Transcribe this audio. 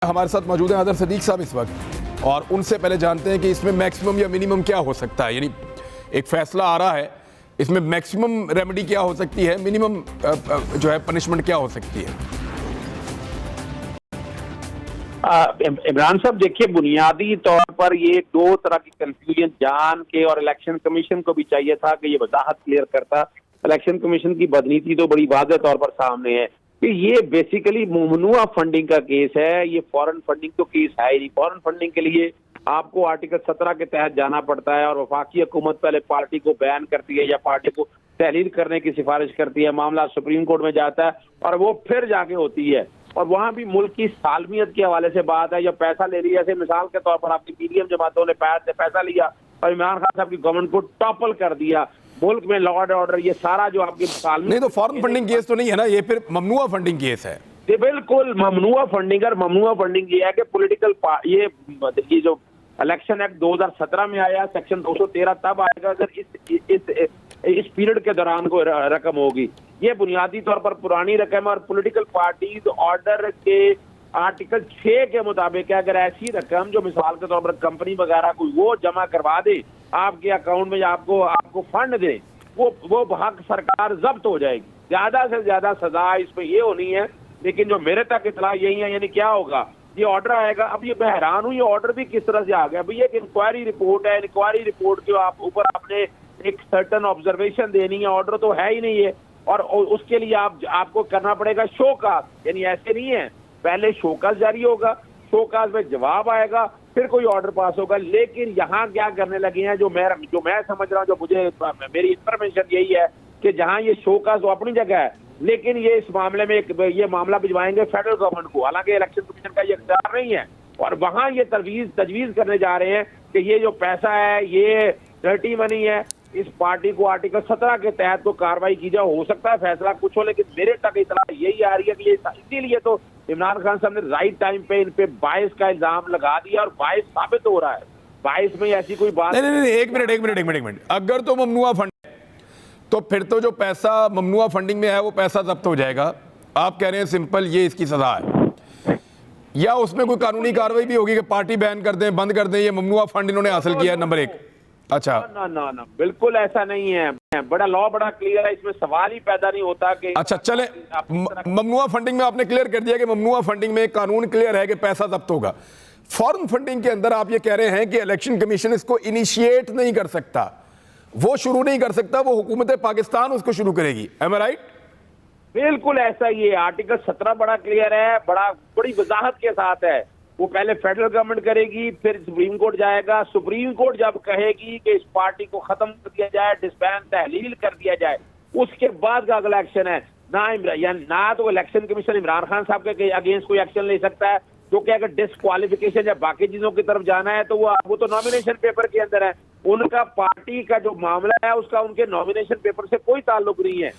ہمارے ساتھ موجود ہیں اظہر صدیق صاحب اس وقت، اور ان سے پہلے جانتے ہیں کہ اس میں میکسیمم یا منیمم کیا ہو سکتا ہے. یعنی ایک فیصلہ آ رہا ہے، اس میں میکسیمم ریمیڈی کیا ہو سکتی ہے، منیمم جو ہے پنشمنٹ کیا ہو سکتی ہے؟ عمران صاحب دیکھیے، بنیادی طور پر یہ دو طرح کی کنفیوژن جان کے اور الیکشن کمیشن کو بھی چاہیے تھا کہ یہ وضاحت کلیئر کرتا. الیکشن کمیشن کی بدنیتی تو بڑی واضح طور پر سامنے ہے کہ یہ بیسیکلی ممنوعہ فنڈنگ کا کیس ہے. یہ فورن فنڈنگ تو کیس ہے ہی نہیں. فورن فنڈنگ کے لیے آپ کو آرٹیکل 17 کے تحت جانا پڑتا ہے، اور وفاقی حکومت پہلے پارٹی کو بیان کرتی ہے یا پارٹی کو تحلیل کرنے کی سفارش کرتی ہے، معاملہ سپریم کورٹ میں جاتا ہے اور وہ پھر جا کے ہوتی ہے. اور وہاں بھی ملک کی سالمیت کے حوالے سے بات ہے، یا پیسہ لے رہی ہے. جیسے مثال کے طور پر آپ کی پی ڈی ایم جماعتوں نے پیسہ لیا اور عمران خان صاحب کی گورنمنٹ کو ٹاپل کر دیا. ملک میں لا اینڈ آرڈر، یہ سارا جو آپ کی نہیں تو فورن فنڈنگ کیس تو نہیں ہے نا، یہ پھر ممنوعہ فنڈنگ کیس ہے. بالکل ممنوعہ فنڈنگ. اور ممنوعہ فنڈنگ یہ ہے کہ پولیٹیکل یہ جو الیکشن ایکٹ 2017 میں آیا، سیکشن 213 تب آئے گا اگر اس پیریڈ کے دوران کوئی رقم ہوگی. یہ بنیادی طور پر پرانی رقم، اور پولیٹیکل پارٹیز آرڈر کے آرٹیکل 6 کے مطابق ہے. اگر ایسی رقم جو مثال کے طور پر کمپنی وغیرہ کوئی وہ جمع کروا دے آپ کے اکاؤنٹ میں، یا آپ کو فنڈ دے، وہ بحق سرکار ضبط ہو جائے گی. زیادہ سے زیادہ سزا اس پہ یہ ہونی ہے. لیکن جو میرے تک اطلاع یہی ہے، یعنی کیا ہوگا، یہ آرڈر آئے گا. اب یہ میں حیران ہوں، یہ آرڈر بھی کس طرح سے آ گیا. یہ ایک انکوائری رپورٹ ہے، انکوائری رپورٹ کے اوپر آپ نے ایک سرٹن آبزرویشن دینی ہے. آرڈر تو ہے ہی نہیں ہے، اور اس کے لیے آپ کو کرنا پڑے گا شوکاز. یعنی ایسے نہیں ہے، پہلے شوکاز جاری ہوگا، شوکاز میں جواب آئے گا، پھر کوئی آرڈر پاس ہوگا. لیکن یہاں کیا کرنے لگے ہیں، جو میں سمجھ رہا ہوں، جو مجھے میری انفارمیشن یہی ہے کہ جہاں یہ شوکاز تو اپنی جگہ ہے، لیکن یہ اس معاملے میں یہ معاملہ بھجوائیں گے فیڈرل گورنمنٹ کو. حالانکہ الیکشن کمیشن کا یہ اختیار نہیں ہے، اور وہاں یہ تجویز کرنے جا رہے ہیں کہ یہ جو پیسہ ہے یہ ڈرٹی منی ہے. اس پارٹی کو آرٹیکل 17 کے تحت تو کاروائی کی جائے. ہو سکتا ہے فیصلہ کچھ ہو، لیکن میرے تک اطلاع یہی آ رہی ہے کہ اسی لیے تو عمران خان صاحب نے رائٹ ٹائم پہ ان پہ باعث کا الزام لگا دیا، اور باعث ثابت ہو رہا ہے. باعث میں ایسی کوئی بات نہیں، ایک منٹ. اگر تو ممنوعہ فنڈ تو پھر تو جو پیسہ ممنوعہ فنڈنگ میں ہے وہ پیسہ ضبط ہو جائے گا. آپ کہہ رہے ہیں سمپل یہ اس کی سزا ہے، یا اس میں کوئی قانونی کاروائی بھی ہوگی کہ پارٹی بین کر دیں، بند کر دیں، یہ ممنوعہ فنڈ انہوں نے حاصل کیا ہے؟ نمبر 1. اچھا نہ بالکل ایسا نہیں ہے. بڑا کلیئر ہے، اس میں سوال ہی پیدا نہیں ہوتا کہ اچھا چلیں، ممنوعہ فنڈنگ میں آپ نے کلیئر کر دیا کہ ممنوعہ فنڈنگ میں قانون کلیئر ہے کہ پیسہ ضبط ہوگا. فورن فنڈنگ کے اندر آپ یہ کہہ رہے ہیں کہ الیکشن کمیشن اس کو انیشیٹ نہیں کر سکتا، وہ شروع نہیں کر سکتا، وہ حکومت پاکستان اس کو شروع کرے گی. ایم آئی رائٹ؟ بالکل ایسا ہی ہے. آرٹیکل 17 بڑا کلیئر ہے، بڑی وضاحت کے ساتھ ہے. وہ پہلے فیڈرل گورنمنٹ کرے گی، پھر سپریم کورٹ جائے گا. سپریم کورٹ جب کہے گی کہ اس پارٹی کو ختم کر دیا جائے، ڈسبینڈ تحلیل کر دیا جائے، اس کے بعد کا اگلا ایکشن ہے. نہ تو الیکشن کمیشن عمران خان صاحب کے اگینسٹ کوئی ایکشن لے سکتا ہے، جو کہ اگر ڈسکوالیفیکیشن یا باقی چیزوں کی طرف جانا ہے تو وہ تو نامینیشن پیپر کے اندر ہے. ان کا پارٹی کا جو معاملہ ہے اس کا ان کے نامینیشن پیپر سے کوئی تعلق نہیں ہے.